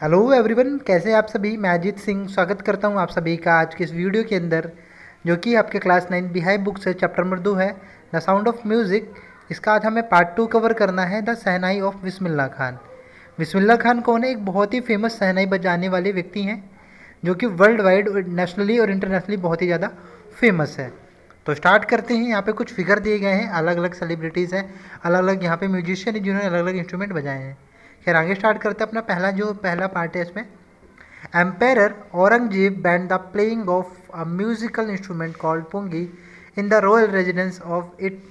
Hello everyone, कैसे हैं आप सभी। मैं अजीत सिंह स्वागत करता हूं आप सभी का आज के इस वीडियो के अंदर, जो कि आपके क्लास 9 बिहाई बुक से चैप्टर नंबर 2 है, द साउंड ऑफ म्यूज़िक। इसका आज हमें पार्ट 2 कवर करना है, the shehnai of Bismillah Khan. Bismillah Khan कौन है? एक बहुत ही फेमस शहनाई बजाने वाले व्यक्ति हैं, जो कि वर्ल्ड वाइड, नेशनली और इंटरनेशनली बहुत ही ज़्यादा फेमस है। तो स्टार्ट करते हैं। यहाँ पे कुछ फिगर दिए गए हैं, अलग अलग सेलिब्रिटीज़ हैं, अलग अलग यहाँ पे म्यूजिशियन हैं जिन्होंने अलग अलग इंस्ट्रूमेंट बजाए हैं। खैर आगे स्टार्ट करते हैं। अपना पहला पार्ट है इसमें। Emperor Aurangzeb banned the playing of a musical instrument called pungi in the royal residence of it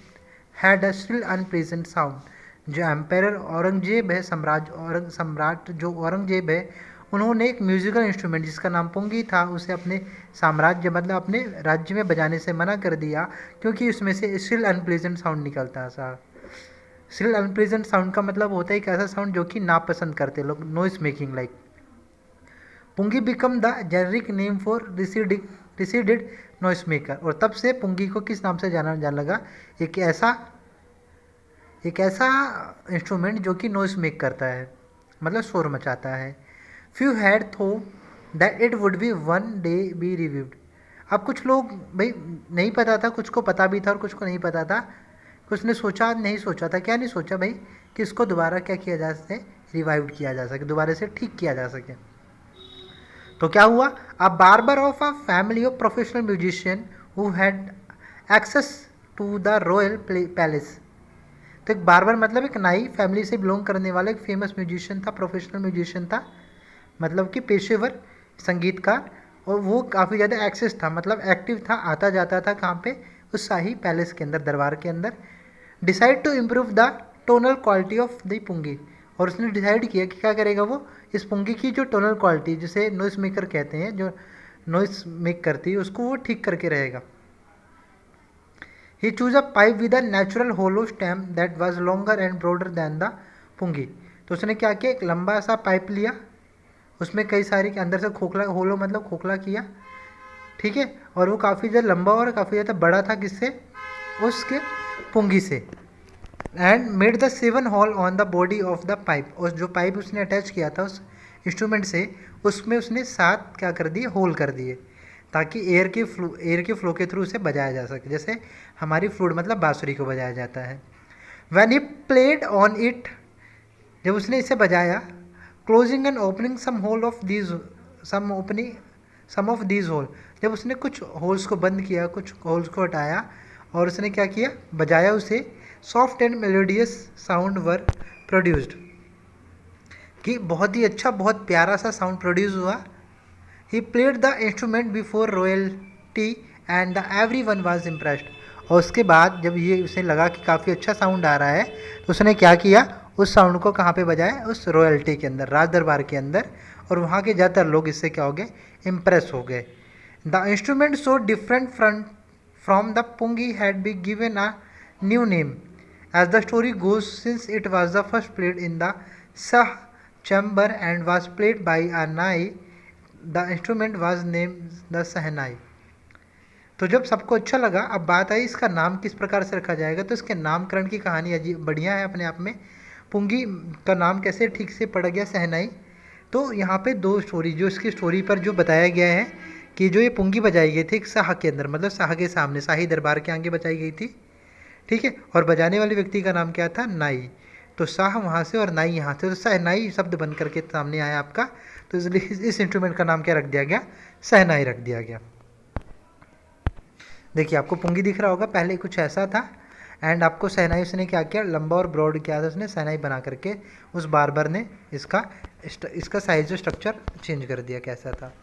had a still unpleasant sound. जो एम्पेरर औरंगजेब है, सम्राट जो औरंगजेब है, उन्होंने एक म्यूजिकल इंस्ट्रूमेंट जिसका नाम पुंगी था उसे अपने साम्राज्य मतलब अपने राज्य में बजाने से मना कर दिया, क्योंकि उसमें से स्टिल अनप्लेजेंट साउंड निकलता था। स्टिल अनप्लेजेंट साउंड का मतलब होता है एक ऐसा साउंड जो कि नापसंद करते लोग, noise making like. Pungi become the generic name for receded noise maker. और तब से पुंगी को किस नाम से जान लगा? एक ऐसा एक ऐसा इंस्ट्रूमेंट जो कि नॉइस मेक करता है, मतलब शोर मचाता है। फ्यू हैड थो that it would be one day be reviewed. अब कुछ लोग भाई नहीं पता था, कुछ को पता भी था और कुछ को नहीं पता था। कुछ ने सोचा, नहीं सोचा था, क्या नहीं सोचा भाई, कि इसको दोबारा क्या किया जा सके, रिवाइव किया जा सके, दोबारा से ठीक किया जा सके। तो क्या हुआ? A barber of a family of professional musician who had access to the royal palace. तो एक बार्बर मतलब एक नाई फैमिली से बिलोंग करने वाला एक फेमस म्यूजिशियन था, प्रोफेशनल म्यूजिशियन था, मतलब कि पेशेवर संगीतकार। और वो काफ़ी ज़्यादा एक्सेस था, मतलब एक्टिव था, आता जाता था कहाँ पे? उस शाही पैलेस के अंदर, दरबार के अंदर। Decide to improve the tonal quality of the pungi. और उसने डिसाइड किया कि क्या करेगा वो, इस पुंगी की जो टोनल क्वालिटी, जिसे नॉइस मेकर कहते हैं, जो नॉइस मेक करती है, उसको वो ठीक करके रहेगा। He choose a pipe with a natural hollow stem that was longer and broader than the pungi. तो उसने क्या किया, एक लंबा सा पाइप लिया, उसमें कई सारी के अंदर से खोखला, होलो मतलब खोखला किया, ठीक है। और वो काफ़ी ज़्यादा लंबा और काफ़ी ज़्यादा बड़ा था, किससे? उसके पुंगी से। And made the 7 hole on the body of the pipe. और जो पाइप उसने अटैच किया था उस इंस्ट्रूमेंट से, उसमें उसने 7 क्या कर दिए, होल कर दिए, ताकि एयर के फ्लो के थ्रू उसे बजाया जा सके, जैसे हमारी फ्लूट मतलब बांसुरी को बजाया जाता है। When he played on it, जब उसने इसे बजाया, closing and opening some hole of these some of these hole, जब उसने कुछ होल्स को बंद किया, कुछ होल्स को हटाया, और उसने क्या किया, बजाया उसे, soft and melodious sound were produced, कि बहुत ही अच्छा, बहुत प्यारा सा साउंड प्रोड्यूस हुआ। He played the instrument before royalty and the every one was impressed. और उसके बाद जब ये उसे लगा कि काफ़ी अच्छा साउंड आ रहा है, तो उसने क्या किया, उस साउंड को कहाँ पे बजाया, उस रॉयल्टी के अंदर, राज दरबार के अंदर। और वहाँ के ज़्यादातर लोग इससे क्या हो गए, इम्प्रेस हो गए। The instrument so different from the pungi had be given a new name as the story goes, since it was the first played in the Shah chamber and was played by a nai, the instrument was name the shehnai. तो जब सबको अच्छा लगा, अब बात आई इसका नाम किस प्रकार से रखा जाएगा। तो इसके नामकरण की कहानी अजीब बढ़िया है अपने आप में। पुंगी का नाम कैसे ठीक से पड़ गया शहनाई? तो यहाँ पे 2 स्टोरी, जो इसकी स्टोरी पर जो बताया गया है कि जो ये पुंगी बजाई गई थी एक शाह के अंदर, मतलब शाह के सामने, शाही दरबार के आगे बजाई गई थी, ठीक है। और बजाने वाले व्यक्ति का नाम क्या था, नाई। तो शाह वहाँ से और नाई यहाँ से, तो शहनाई शब्द बन करके सामने आया आपका। तो इसलिए इस इंस्ट्रूमेंट का नाम क्या रख दिया गया, शहनाई रख दिया गया। देखिए आपको पुंगी दिख रहा होगा, पहले कुछ ऐसा था, एंड आपको शहनाई उसने क्या किया, लंबा और ब्रॉड किया था उसने, शहनाई बना करके उस बार्बर ने इसका साइज स्ट्रक्चर चेंज कर दिया, कैसा था।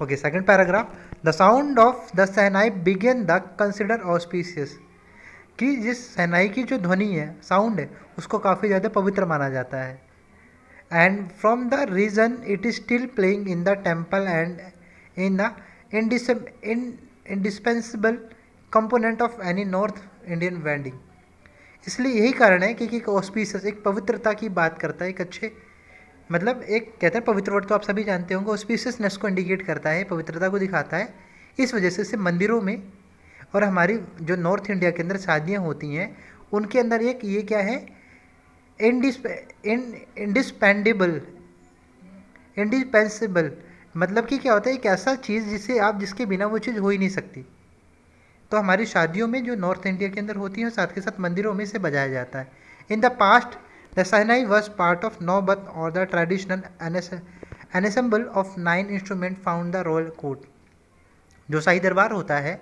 Okay, second paragraph. The sound of the shehnai began the consider auspicious, कि जिस शहनाई की जो ध्वनि है, साउंड है, उसको काफ़ी ज़्यादा पवित्र माना जाता है। And from the region it is still playing in the temple and in the indispensable component of any north Indian wedding. इसलिए यही कारण है कि ऑस्पिशियस एक पवित्रता की बात करता है, एक अच्छे, मतलब एक कहते हैं पवित्र वर्ड तो आप सभी जानते होंगे, ऑस्पिशियसनेस को इंडिकेट करता है, पवित्रता को दिखाता है। इस वजह से मंदिरों में और हमारी जो नॉर्थ इंडिया के अंदर शादियाँ होती हैं, उनके अंदर एक ये क्या है, इंडिस्पेंडेबल इंडिस्पेंसिबल, मतलब कि क्या होता है, एक ऐसा चीज़ जिसके बिना वो चीज़ हो ही नहीं सकती। तो हमारी शादियों में जो नॉर्थ इंडिया के अंदर होती है, साथ के साथ मंदिरों में इसे बजाया जाता है। In the past the shehnai was part of naubat और the traditional ensemble of 9 instrument found the royal court. जो शाही दरबार होता है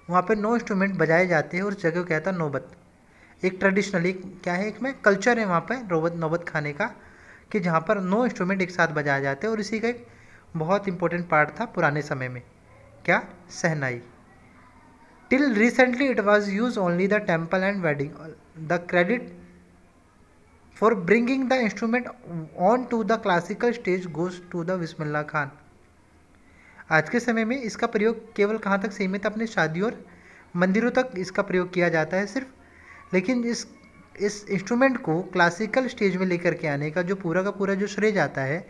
वहाँ पे 9 इंस्ट्रूमेंट बजाए जाते हैं और उस जगह को कहता है नौबत। एक ट्रेडिशनली क्या है, एक में कल्चर है वहाँ पर नौबत खाने का, कि जहाँ पर 9 इंस्ट्रूमेंट एक साथ बजाए जाते हैं, और इसी का एक बहुत इंपॉर्टेंट पार्ट था पुराने समय में, क्या, shehnai. Till recently it was use only the temple and wedding. The credit for bringing the instrument on to the classical stage goes to the Bismillah Khan. आज के समय में इसका प्रयोग केवल कहाँ तक सीमित, अपने शादियों और मंदिरों तक इसका प्रयोग किया जाता है सिर्फ, लेकिन इस इंस्ट्रूमेंट को क्लासिकल स्टेज में लेकर के आने का जो पूरा का पूरा जो श्रेय जाता है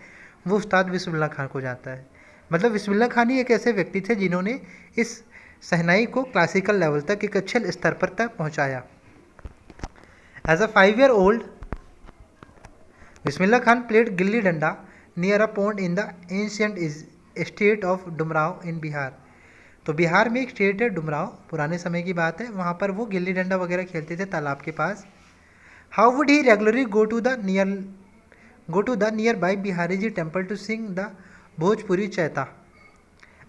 वो उस्ताद बिस्मिल्लाह खान को जाता है। मतलब बिस्मिल्लाह खान ही एक ऐसे व्यक्ति थे जिन्होंने इस शहनाई को क्लासिकल लेवल तक, एक अच्छे स्तर पर तक पहुंचाया। As a 5 year old Bismillah Khan played gilli danda near a pond in the ancient state of Dumraon in Bihar. तो बिहार में एक स्टेट है डुमराव, पुराने समय की बात है, वहाँ पर वो गिल्ली डंडा वगैरह खेलते थे तालाब के पास। How would he regularly go to the nearby Bihari ji temple to sing the Bhojpuri chaita,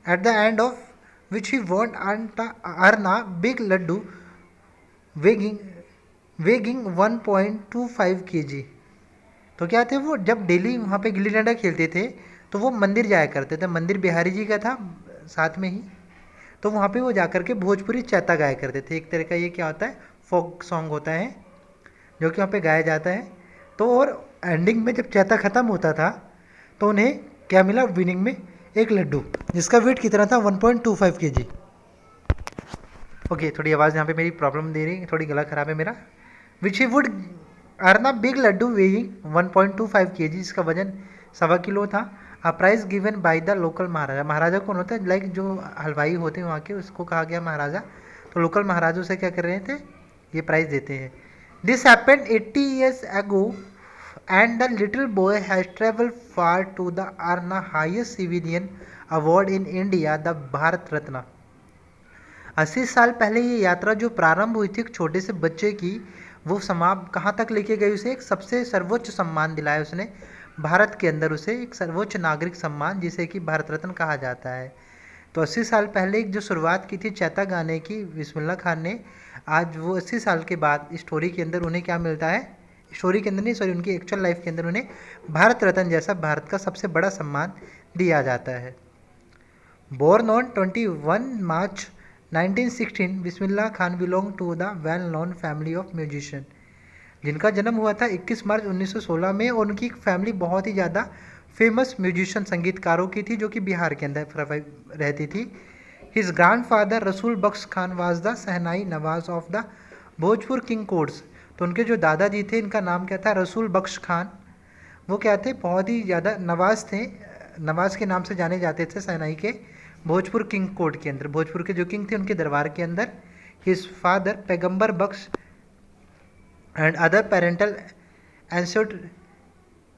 at the end of which he won't earn a big laddu weighing 1.25 kg। तो क्या थे वो, जब डेली वहाँ पे गिल्ली डंडा खेलते थे तो वो मंदिर जाया करते थे, मंदिर बिहारी जी का था साथ में ही, तो वहाँ पे वो जाकर के भोजपुरी चैता गाया करते थे। एक तरह का ये क्या होता है, फोक सॉन्ग होता है जो कि वहाँ पे गाया जाता है। तो और एंडिंग में जब चैता ख़त्म होता था तो उन्हें क्या मिला, विनिंग में एक लड्डू, जिसका वेट कितना था, 1.25 kg। ओके, थोड़ी आवाज़ यहाँ पे मेरी प्रॉब्लम दे रही है, थोड़ी गला ख़राब है मेरा। Which he would earn a big laddu weighing 1.25 kg, जिसका वजन 1.25 किलो था। A prize given by the local maharaja. Maharaja कौन होता है, लाइक जो हलवाई होते हैं वहाँ के, उसको कहा गया महाराजा। तो लोकल महाराजों से क्या कर रहे थे, ये प्राइज़ देते हैं। This happened 80 years ago and the little boy has traveled far to the earn the highest civilian award in India, the Bharat Ratna. 80 साल पहले ये यात्रा जो प्रारंभ हुई थी एक छोटे से बच्चे की, वो समाप्त कहाँ तक लेके गई, उसे एक सबसे सर्वोच्च सम्मान दिलाया उसने भारत के अंदर, उसे एक सर्वोच्च नागरिक सम्मान जिसे कि भारत रत्न कहा जाता है। तो 80 साल पहले एक जो शुरुआत की थी चैता गाने की बिस्मिल्लाह खान ने, आज वो 80 साल के बाद स्टोरी के अंदर उन्हें क्या मिलता है, स्टोरी के अंदर नहीं, सॉरी, उनकी एक्चुअल लाइफ के अंदर उन्हें भारत रत्न जैसा भारत का सबसे बड़ा सम्मान दिया जाता है। Born on 21 March 1916, Bismillah Khan belong to the well known family of musician. जिनका जन्म हुआ था 21 मार्च 1916 में, और उनकी फैमिली बहुत ही ज़्यादा फेमस म्यूजिशियन संगीतकारों की थी जो कि बिहार के अंदर रहती थी। His grandfather Rasool Bakhsh Khan was the shehnai nawaz of the Bhojpur king courts. तो उनके जो दादाजी थे इनका नाम क्या था, रसूल बख्श खान। वो क्या थे, बहुत ही ज़्यादा नवाज थे, नवाज के नाम से जाने जाते थे शहनाई के भोजपुर किंग कोर्ट के अंदर, भोजपुर के जो किंग थे उनके दरबार के अंदर। His father Paigambar Bakhsh and other parental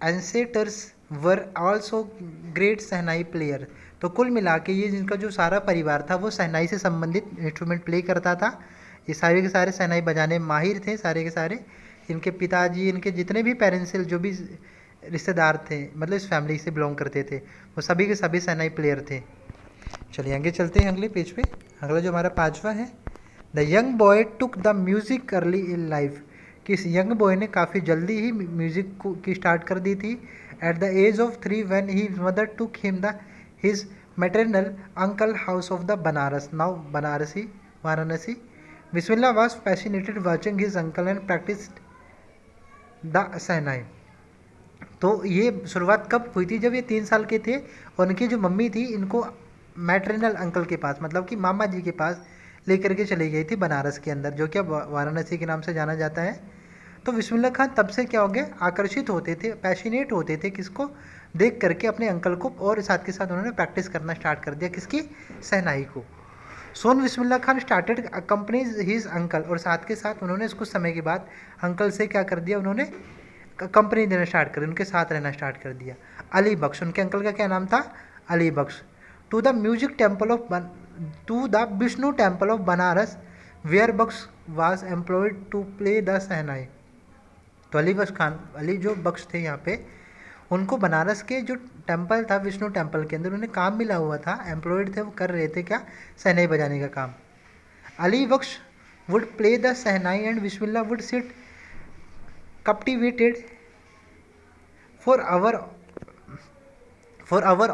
ancestors were also great shehnai player. तो कुल मिला के ये जिनका जो सारा परिवार था वो शहनाई से संबंधित इंस्ट्रूमेंट प्ले करता था। ये सारे के सारे शहनाई बजाने में माहिर थे, सारे के सारे। इनके पिताजी, इनके जितने भी पेरेंट्स जो भी रिश्तेदार थे, मतलब इस फैमिली से बिलोंग करते थे, वो सभी के सभी शहनाई प्लेयर थे। चलिए आगे चलते हैं अगले पेज पे। अगला जो हमारा 5वां है, the young boy took the music early in life. कि इस यंग बॉय ने काफ़ी जल्दी ही म्यूज़िक की स्टार्ट कर दी थी। At the age of 3 when his mother took him his maternal uncle house of the Banaras, now Varanasi. Bismillah was fascinated watching his uncle and practiced the शहनाई। तो ये शुरुआत कब हुई थी, जब ये 3 साल के थे और उनकी जो मम्मी थी इनको मैटरनल अंकल के पास, मतलब कि मामा जी के पास लेकर के चली गई थी बनारस के अंदर, जो कि अब वाराणसी के नाम से जाना जाता है। तो बिस्मिल्लाह खान तब से क्या हो गए, आकर्षित होते थे, पैशनेट होते थे किसको देख करके, अपने अंकल को, और साथ के साथ उन्होंने प्रैक्टिस करना स्टार्ट कर दिया, किसकी, शहनाई को। Soon Bismillah Khan started companies his uncle, और साथ के साथ उन्होंने कुछ समय के बाद अंकल से क्या कर दिया, उन्होंने कंपनी देना स्टार्ट कर दी, उनके साथ रहना स्टार्ट कर दिया। अली बख्श, उनके अंकल का क्या नाम था? Ali Bakhsh. To the Vishnu temple of Banaras where Bakhsh was employed to play the shehnai. तो अली बख्श खान, अली जो बख्श थे यहाँ पे, उनको बनारस के जो टेम्पल था विष्णु टेम्पल के अंदर उन्हें काम मिला हुआ था, एम्प्लॉयड थे, वो कर रहे थे क्या? शहनाई बजाने का काम। Ali Bakhsh would play the shehnai and Bismillah would sit captivated for hour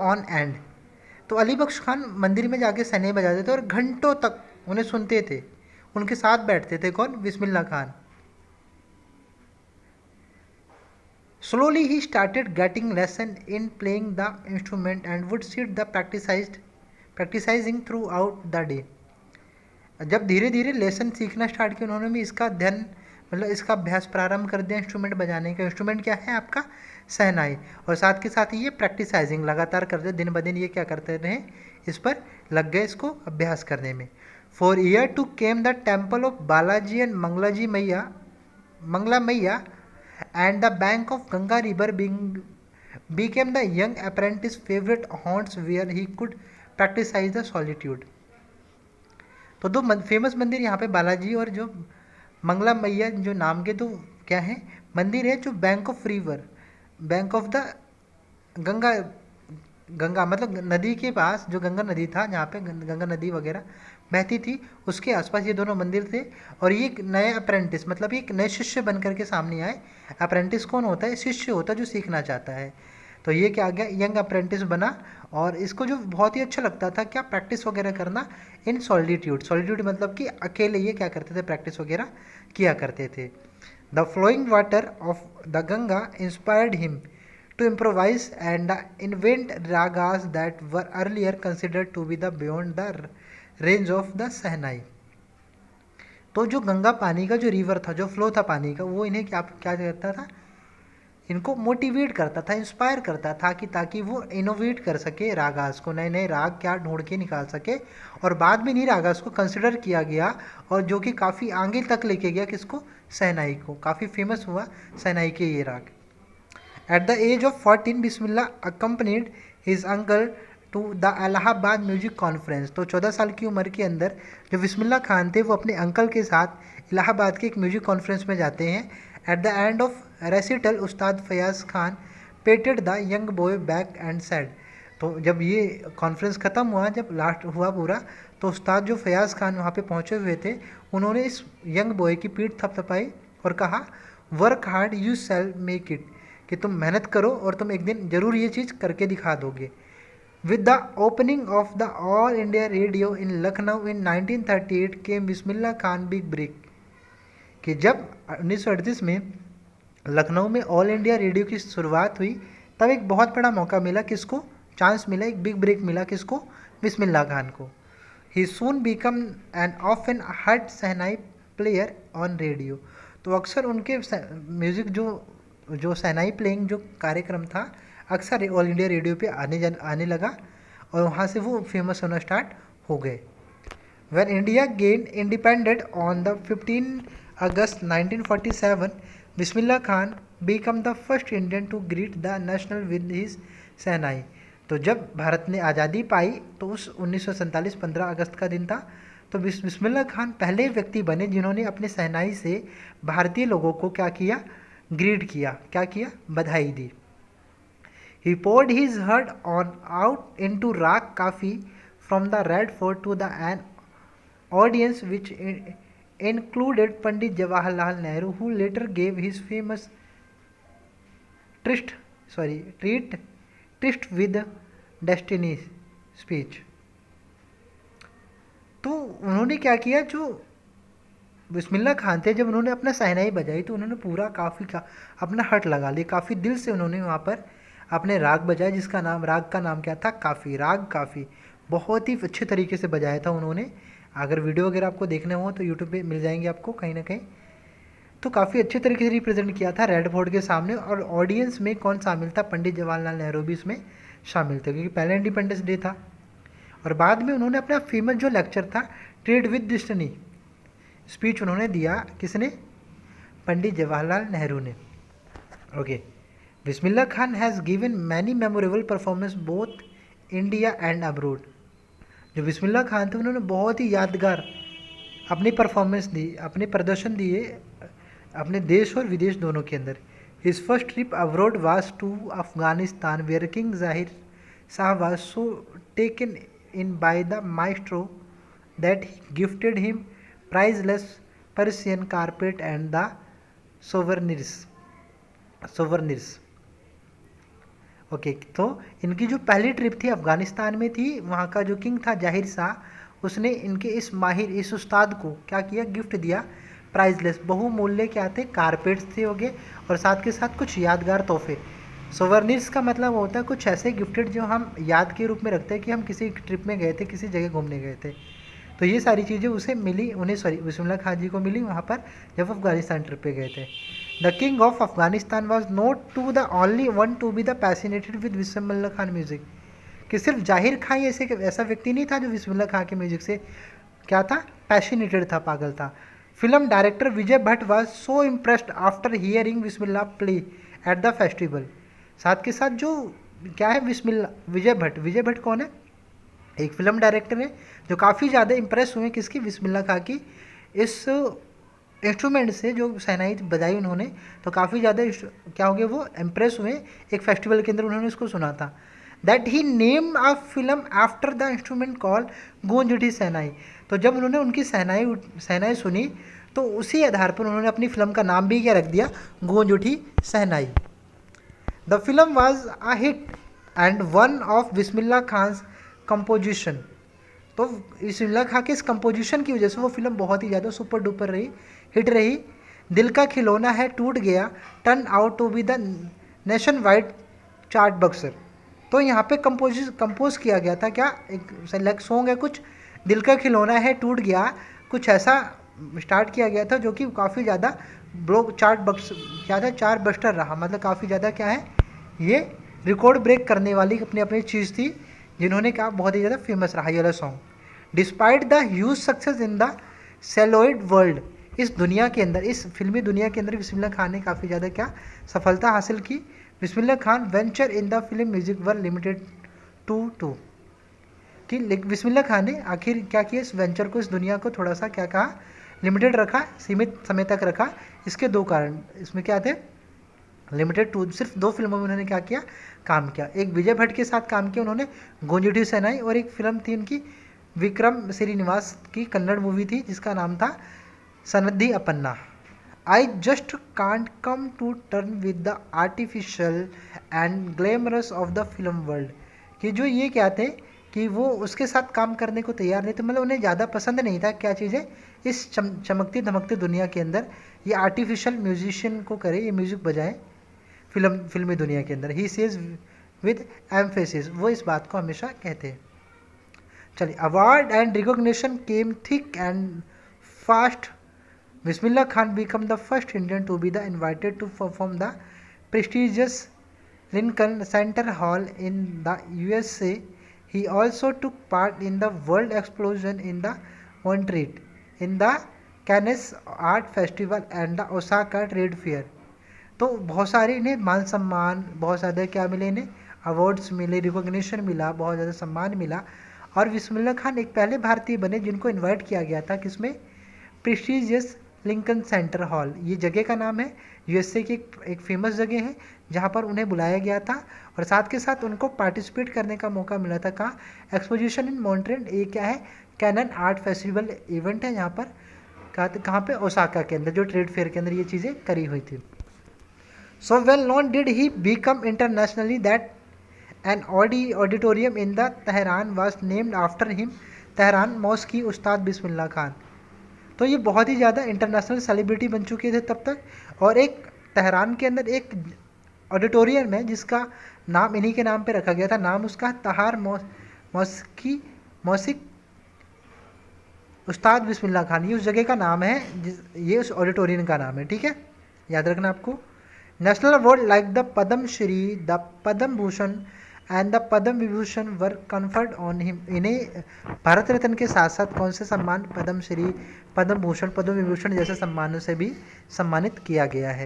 on end। तो अली बख्श खान मंदिर में जाके शहनाई बजाते थे और घंटों तक उन्हें सुनते थे, उनके साथ बैठते थे। कौन? Bismillah Khan. Slowly he started getting lesson in playing the instrument and would sit the practicing throughout the day। जब धीरे धीरे लेसन सीखना स्टार्ट किया उन्होंने भी इसका अध्ययन, मतलब इसका अभ्यास प्रारंभ कर दिया इंस्ट्रूमेंट बजाने का। इंस्ट्रूमेंट क्या है आपका? शहनाई। और साथ के साथ ये प्रैक्टिसाइजिंग लगातार करते, दिन ब दिन ये क्या करते रहे? इस पर लग गए, इसको अभ्यास करने में। For year to came the temple of Balaji and Mangala Maiya and the bank of Ganga river became the young apprentice favorite haunts where he could practice the solitude। तो दो फेमस मंदिर यहाँ पे बालाजी और जो मंगला मैया जो नाम के दो क्या है मंदिर है, जो बैंक ऑफ द गंगा मतलब नदी के पास, जो गंगा नदी था जहाँ पे गंगा नदी वगैरह बहती थी, उसके आसपास ये दोनों मंदिर थे। और ये एक नए अप्रेंटिस, मतलब एक नए शिष्य बन करके सामने आए। अप्रेंटिस कौन होता है? शिष्य होता है जो सीखना चाहता है। तो ये क्या आ गया? यंग अप्रेंटिस बना। और इसको जो बहुत ही अच्छा लगता था क्या? प्रैक्टिस वगैरह करना इन सॉलिट्यूड। सॉलिट्यूड मतलब कि अकेले ये क्या करते थे? प्रैक्टिस वगैरह किया करते थे। The flowing water of the Ganga inspired him to improvise and invent ragas that were earlier considered to be the beyond the range of the शहनाई। तो जो गंगा पानी का जो रिवर था, जो फ्लो था पानी का, वो इन्हें क्या करता था? इनको मोटिवेट करता था, इंस्पायर करता था कि ताकि वो इनोवेट कर सके रागास को, नए नए राग क्या ढूंढ के निकाल सके। और बाद में इन्हीं रागास को कंसिडर किया गया और जो कि काफ़ी आगे तक लेके गया किसको? शहनाई को। काफ़ी फेमस हुआ शहनाई के ये राग। At the age of 14, Bismillah accompanied his uncle to the Allahabad music conference. तो 14 साल की उम्र के अंदर जो बिस्मिल्ला खान थे वो अपने अंकल के साथ इलाहाबाद के एक म्यूजिक कॉन्फ्रेंस में जाते हैं। At the end of recital Ustad Fayaz Khan patted the young boy back and said. तो जब ये कॉन्फ्रेंस ख़त्म हुआ, जब लास्ट हुआ पूरा, तो उस्ताद जो फयाज खान वहाँ पे पहुँचे हुए थे, उन्होंने इस यंग बॉय की पीठ थपथपाई और कहा, work hard you shall make it, कि तुम मेहनत करो और तुम एक दिन ज़रूर ये चीज़ करके दिखा दोगे। With the opening of the All India Radio in Lucknow in 1938 के बिस्मिल्ला खान बिग ब्रेक, कि जब 1938 में लखनऊ में ऑल इंडिया रेडियो की शुरुआत हुई, तब एक बहुत बड़ा मौका मिला किसको? चांस मिला, एक बिग ब्रेक मिला किसको? बिस्मिल्ला खान को। He soon become an of an heard shehnai player on radio. तो अक्सर उनके म्यूज़िक जो शहनाई प्लेइंग जो कार्यक्रम था अक्सर ऑल इंडिया रेडियो पे आने लगा और वहाँ से वो फेमस होना स्टार्ट हो गए। When India gain independent on the 15 August 1947, Bismillah Khan become the first Indian to greet the national with his shehnai. तो जब भारत ने आज़ादी पाई तो उस 1947 15 अगस्त का दिन था, तो बिस्मिल्ला खान पहले व्यक्ति बने जिन्होंने अपने शहनाई से भारतीय लोगों को क्या किया? ग्रीट किया। क्या किया? बधाई दी। He poured his heart on out into राग काफ़ी from the Red Fort to the an audience which included Pandit Jawaharlal Nehru, who later gave his famous Tryst with Destiny speech। तो उन्होंने क्या किया? जो बिस्मिल्ला खान थे, जब उन्होंने अपना शहनाई बजाई तो उन्होंने पूरा काफ़ी का अपना हट लगा लिया, काफ़ी दिल से उन्होंने वहाँ पर अपने राग बजाए, जिसका नाम, राग का नाम क्या था? काफ़ी। राग काफ़ी बहुत ही अच्छे तरीके से बजाया था उन्होंने। अगर वीडियो वगैरह आपको देखने हो तो यूट्यूब पे मिल जाएंगे आपको कहीं ना कहीं। तो काफ़ी अच्छे तरीके से रिप्रेजेंट किया था रेड फोर्ट के सामने। और ऑडियंस में कौन शामिल था? पंडित जवाहरलाल नेहरू भी इसमें शामिल थे, क्योंकि पहले इंडिपेंडेंस डे था। और बाद में उन्होंने अपना फेमस जो लेक्चर था ट्रेड विद डेस्टिनी स्पीच उन्होंने दिया। किसने? पंडित जवाहरलाल नेहरू ने। Okay, Bismillah Khan has given many memorable performance both India and abroad. जो बिस्मिल्लाह खान थे उन्होंने बहुत ही यादगार अपनी परफॉर्मेंस दी, अपने प्रदर्शन दिए अपने देश और विदेश दोनों के अंदर। His first trip abroad was to Afghanistan where king Zahir Shah was so taken in by the maestro that he gifted him priceless Persian carpet and the souvenirs. Okay, तो इनकी जो पहली ट्रिप थी अफगानिस्तान में थी, वहाँ का जो किंग था जाहिर शाह, उसने इनके इस उस्ताद को क्या किया, गिफ्ट दिया प्राइजलेस, बहुमूल्य क्या थे, कारपेट्स थे हो गए, और साथ के साथ कुछ यादगार तोहफे। सोवर्निर्स का मतलब होता है कुछ ऐसे गिफ्टेड जो हम याद के रूप में रखते हैं कि हम किसी ट्रिप में गए थे, किसी जगह घूमने गए थे। तो ये सारी चीज़ें उसे मिली, बिस्मिल्लाह खान जी को मिली वहाँ पर जब अफगानिस्तान ट्रिप पे गए थे। The king of Afghanistan was not to the only one to be the fascinated with Bismillah Khan music, कि सिर्फ जाहिर खान ही ऐसा व्यक्ति नहीं था जो बिस्मिल्लाह खान के म्यूजिक से क्या था, पैशनेटेड था, पागल था। Film director Vijay Bhatt was so impressed after hearing Bismillah play at the festival. साथ के साथ जो क्या है विजय भट्ट कौन है, एक फिल्म डायरेक्टर है जो काफ़ी ज़्यादा इम्प्रेस हुए किसकी, बिस्मिल्लाह खान की इस इंस्ट्रूमेंट से, जो शहनाई बजाई उन्होंने, तो काफ़ी ज़्यादा क्या हो गया, वो इम्प्रेस हुए। एक फेस्टिवल के अंदर उन्होंने इसको सुना था। That he name a film after the instrument call गूंज उठी शहनाई। तो जब उन्होंने उनकी शहनाई सुनी तो उसी आधार पर उन्होंने अपनी फिल्म का नाम भी क्या रख दिया, गूंज उठी shehnai. The film was a hit and one of Bismillah Khan's composition. तो बिस्मिल्लाह खान के इस कंपोजिशन की वजह से वो फिल्म बहुत ही ज़्यादा सुपर डुपर रही, हिट रही। दिल का खिलौना है टूट गया turn out to be the nationwide chartbuster. तो यहाँ पे कंपोज किया गया था क्या, एक सॉन्ग है कुछ, दिल का खिलौना है टूट गया, कुछ ऐसा स्टार्ट किया गया था जो कि काफ़ी ज़्यादा ब्लॉक चार्ट बक्स क्या था, चार्ट बस्टर रहा, मतलब काफ़ी ज़्यादा क्या है, ये रिकॉर्ड ब्रेक करने वाली अपनी चीज़ थी, जिन्होंने कहा बहुत ही ज़्यादा फेमस रहा ये वाला song. Despite the huge success in the celluloid world, इस दुनिया के अंदर, इस फिल्मी दुनिया के अंदर बिस्मिल्लाह खान ने काफ़ी ज़्यादा क्या सफलता हासिल की। Bismillah Khan venture in the film music were limited to कि बिस्मिल्लाह खान ने आखिर क्या किया, इस वेंचर को, इस दुनिया को थोड़ा सा क्या कहा, लिमिटेड रखा, सीमित समय तक रखा। इसके दो कारण इसमें क्या थे, लिमिटेड टू, सिर्फ 2 फिल्मों में उन्होंने क्या किया, काम किया। एक विजय भट्ट के साथ काम किया उन्होंने, गूंज उठी शहनाई, और एक फिल्म थी उनकी विक्रम श्रीनिवास की कन्नड़ मूवी थी जिसका नाम था Sanadi Appanna. I just can't come to turn with the artificial and glamorous of the film world, कि जो ये क्या थे कि वो उसके साथ काम करने को तैयार नहीं थे, मतलब उन्हें ज़्यादा पसंद नहीं था क्या चीज़ें, इस चमकती धमकती दुनिया के अंदर ये आर्टिफिशियल म्यूजिशियन को करे, ये म्यूज़िक बजाए फिल्मी दुनिया के अंदर। ही सेज विद एम्फेसिस, वो इस बात को हमेशा कहते हैं। चलिए, award and recognition came thick and fast. Bismillah Khan become the first Indian to be the invited to perform the prestigious Lincoln Center hall in the USA. He also took part in the world explosion in the Montreal, in the Cannes Art Festival and the Osaka Trade Fair. तो बहुत सारे इन्हें मान सम्मान, बहुत ज़्यादा क्या मिले, इन्हें अवार्ड्स मिले, रिकॉग्निशन मिला, बहुत ज़्यादा सम्मान मिला। और बिस्मिल्लाह खान एक पहले भारतीय बने जिनको इनवाइट किया गया था किसमें, प्रेस्टिजियस लिंकन सेंटर हॉल, ये जगह का नाम है, USA की एक फेमस जगह है जहाँ पर उन्हें बुलाया गया था, और साथ के साथ उनको पार्टिसिपेट करने का मौका मिला था कहाँ, एक्सपोजिशन इन मॉन्ट्रियल, ये क्या है, कैनन आर्ट फेस्टिवल इवेंट है यहाँ पर, कहाँ पे, ओसाका के अंदर, जो ट्रेड फेयर के अंदर ये चीज़ें करी हुई थी। So well known did he become internationally that an auditorium in the Tehran was named after him, Tehran mosque की उस्ताद बिस्मिल्लाह खान। तो ये बहुत ही ज़्यादा इंटरनेशनल सेलिब्रिटी बन चुके थे तब तक, और एक तेहरान के अंदर एक ऑडिटोरियम है जिसका नाम इन्हीं के नाम पे रखा गया था, नाम उसका तहार मौसिक उस्ताद बिस्मिल्लाह खान, ये उस जगह का नाम है, ये उस ऑडिटोरियम का नाम है, ठीक है, याद रखना आपको। National award like the Padma Shri, the Padma Bhushan and the Padma Vibhushan were conferred on him, इन्हें भारत रत्न के साथ साथ कौन से सम्मान, पद्म श्री, पद्म भूषण, पद्म विभूषण जैसे सम्मानों से भी सम्मानित किया गया है।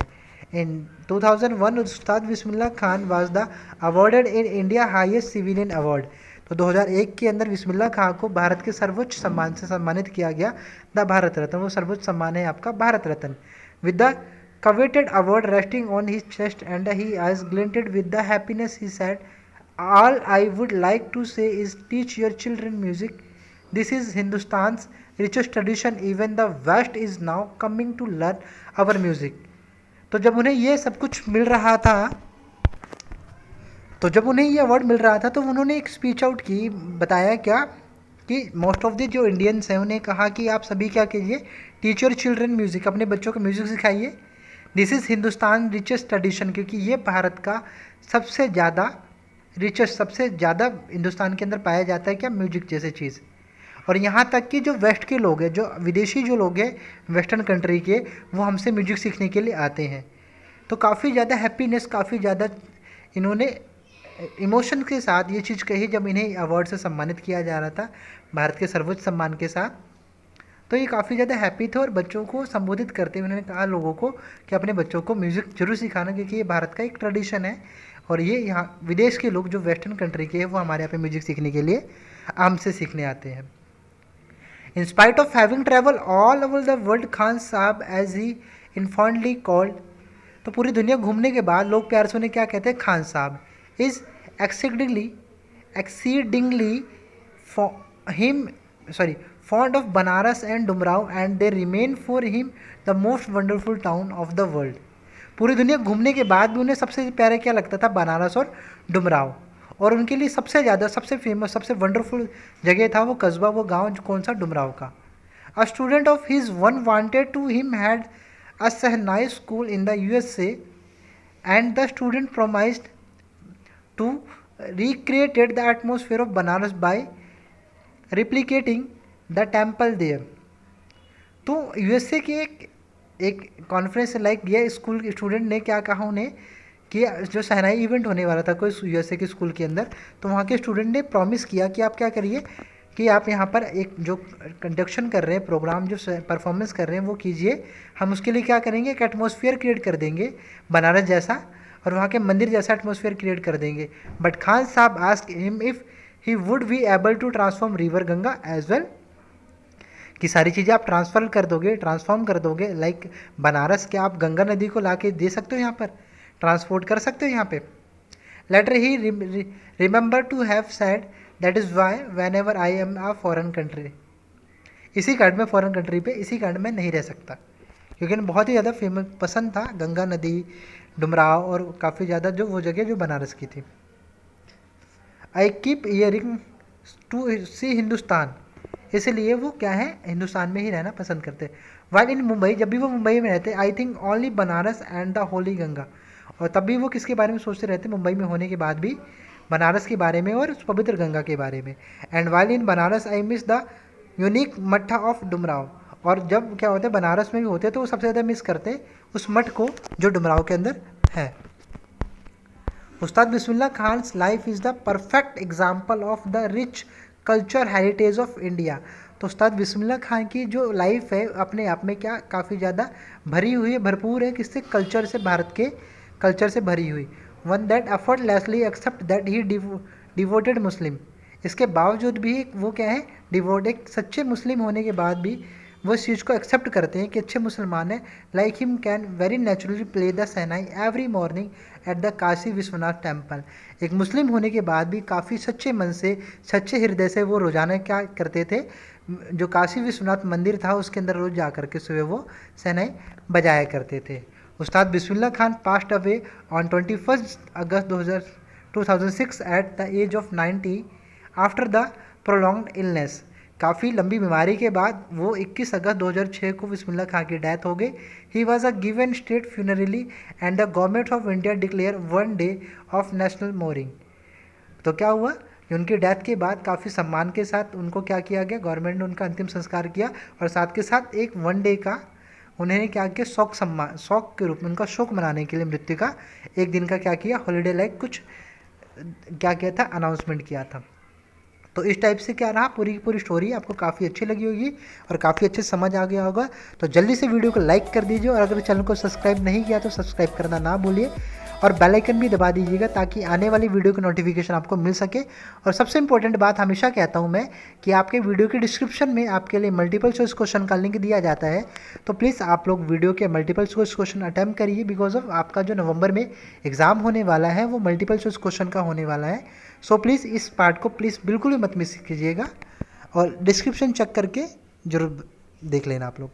In 2001, Ustad Bismillah Khan was the awarded in India highest civilian award. तो 2001 के अंदर बिस्मिल्लाह खान को भारत के सर्वोच्च सम्मान से सम्मानित किया गया, द भारत रत्न। वो सर्वोच्च सम्मान है आपका Bharat Ratna. With the coveted award resting on his chest and he eyes glinted with the happiness, he said, all I would like to say is teach your children music. This is Hindustan's richest tradition. Even the West is now coming to learn our music. तो जब उन्हें ये सब कुछ मिल रहा था, तो जब उन्हें ये अवार्ड मिल रहा था तो उन्होंने एक स्पीच आउट की, बताया क्या कि मोस्ट ऑफ द जो इंडियंस हैं उन्हें कहा कि आप सभी क्या कीजिए, टीच योर चिल्ड्रन म्यूज़िक, अपने बच्चों को म्यूज़िक सिखाइए। This is Hindustan richest tradition, क्योंकि ये भारत का सबसे ज़्यादा रिचेस्ट, सबसे ज़्यादा हिंदुस्तान के अंदर पाया जाता है क्या, म्यूजिक जैसे चीज़। और यहाँ तक कि जो वेस्ट के लोग हैं, जो विदेशी जो लोग हैं वेस्टर्न कंट्री के, वो हमसे म्यूजिक सीखने के लिए आते हैं। तो काफ़ी ज़्यादा हैप्पीनेस, काफ़ी ज़्यादा इन्होंने इमोशन के साथ ये चीज़ कही जब इन्हें अवार्ड से सम्मानित किया जा रहा था, भारत के सर्वोच्च सम्मान के साथ। तो ये काफ़ी ज़्यादा हैप्पी थे और बच्चों को संबोधित करते हुए उन्होंने कहा लोगों को कि अपने बच्चों को म्यूज़िक जरूर सिखाना, क्योंकि ये भारत का एक ट्रेडिशन है और ये यहाँ विदेश के लोग जो वेस्टर्न कंट्री के हैं वो हमारे यहाँ पे म्यूज़िक सीखने के लिए हमसे सीखने आते हैं। In spite of having travel all over the world, Khan साहब एज ही इनफॉन्डली कॉल्ड, तो पूरी दुनिया घूमने के बाद लोग प्यार से उन्हें क्या कहते हैं, खान साहब, is exceedingly fond of Banaras and Dumrao, and they remain for him the most wonderful town of the world. पूरी दुनिया घूमने के बाद भी उन्हें सबसे प्यारा क्या लगता था, बनारस और डुमराव, और उनके लिए सबसे ज़्यादा, सबसे फेमस, सबसे वंडरफुल जगह था वो कस्बा, वो गांव कौन सा, डुमराव का। A student of his one wanted to him had a shehnai school in the USA, and the student promised to recreate the atmosphere of Banaras by replicating the temple there. तो USA के एक कॉन्फ्रेंस लाइक ये school student ने क्या कहा उन्हें कि जो सहनाई इवेंट होने वाला था कोई USA के स्कूल के अंदर, तो वहाँ के स्टूडेंट ने प्रॉमिस किया कि आप क्या करिए कि आप यहाँ पर एक जो कंडक्शन कर रहे हैं प्रोग्राम, जो परफॉर्मेंस कर रहे हैं वो कीजिए, हम उसके लिए क्या करेंगे, एक एटमॉस्फेयर क्रिएट कर देंगे बनारस जैसा और वहाँ के मंदिर जैसा एटमॉस्फेयर क्रिएट कर देंगे। But Khan Sahab ask him if he would be able to transform river Ganga as well, कि सारी चीज़ें आप ट्रांसफॉर्म कर दोगे, लाइक बनारस के आप गंगा नदी को ला के दे सकते हो, यहाँ पर ट्रांसपोर्ट कर सकते हो यहाँ पे। Later he remember to have said that is why whenever I am a foreign country, इसी कारण में फॉरेन कंट्री पे इसी कारण में नहीं रह सकता, क्योंकि बहुत ही ज़्यादा फेमस पसंद था गंगा नदी, डुमराव और काफ़ी ज़्यादा जो वो जगह जो बनारस की थी। आई कीप ईयरिंग टू सी हिंदुस्तान, इसलिए वो क्या है, हिंदुस्तान में ही रहना पसंद करते। वाइल इन मुंबई, जब भी वो मुंबई में रहते, I think only Banaras and the Holi Ganga, और तब भी वो किसके बारे में सोचते रहते मुंबई में होने के बाद भी, बनारस के बारे में और उस पवित्र गंगा के बारे में। And while in Banaras I miss the unique मट्ठा ऑफ डुमराव, और जब क्या होता है बनारस में भी होते हैं तो वो सबसे ज़्यादा मिस करते हैं उस मठ को जो डुमराव के अंदर है। Ustad Bismillah Khan's life is the perfect example of the rich culture heritage of India. तो उस्ताद बिस्मिल्लाह खान की जो लाइफ है अपने आप में क्या काफ़ी ज़्यादा भरी हुई है, भरपूर है, किससे, कल्चर से, भारत के कल्चर से भरी हुई। One that effortlessly accept that he devoted Muslim, इसके बावजूद भी वो क्या है, डिवोट, एक सच्चे मुस्लिम होने के बाद भी वो इस चीज़ को एक्सेप्ट करते हैं कि अच्छे मुसलमान हैं। Like him can very naturally play the shehnai every morning at the Kashi Vishwanath temple, एक मुस्लिम होने के बाद भी काफ़ी सच्चे मन से, सच्चे हृदय से वो रोज़ाना क्या करते थे, जो काशी विश्वनाथ मंदिर था उसके अंदर रोज़ जा करके सुबह वो सहनाई बजाया करते थे। Ustad Bismillah Khan passed away on 21 August 2006 at the age of 90 after the prolonged illness, काफ़ी लंबी बीमारी के बाद वो 21 अगस्त 2006 को बिस्मिल्लाह खान की डेथ हो गई। He was a given state funeral and the government of India declare one day of national mourning. तो क्या हुआ कि उनकी डेथ के बाद काफ़ी सम्मान के साथ उनको क्या किया गया, गवर्नमेंट ने उनका अंतिम संस्कार किया और साथ के साथ एक वन डे का उन्होंने क्या किया, शौक के रूप में, उनका शोक मनाने के लिए मृत्यु का एक दिन का क्या किया, हॉलीडे लाइक कुछ क्या किया था, अनाउंसमेंट किया था। तो इस टाइप से क्या रहा, पूरी की पूरी स्टोरी आपको काफ़ी अच्छी लगी होगी और काफ़ी अच्छे समझ आ गया होगा। तो जल्दी से वीडियो को लाइक कर दीजिए और अगर चैनल को सब्सक्राइब नहीं किया तो सब्सक्राइब करना ना भूलिए और बेल आइकन भी दबा दीजिएगा ताकि आने वाली वीडियो की नोटिफिकेशन आपको मिल सके। और सबसे इंपॉर्टेंट बात हमेशा कहता हूँ मैं कि आपके वीडियो के डिस्क्रिप्शन में आपके लिए मल्टीपल चॉइस क्वेश्चन का लिंक दिया जाता है, तो प्लीज़ आप लोग वीडियो के मल्टीपल चॉइस क्वेश्चन अटैम्प्ट करिए, बिकॉज ऑफ आपका जो नवंबर में एग्ज़ाम होने वाला है वो मल्टीपल चॉइस क्वेश्चन का होने वाला है। सो प्लीज़ इस पार्ट को प्लीज़ बिल्कुल भी मत मिस कीजिएगा और डिस्क्रिप्शन चेक करके ज़रूर देख लेना आप लोग।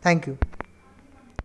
Thank you.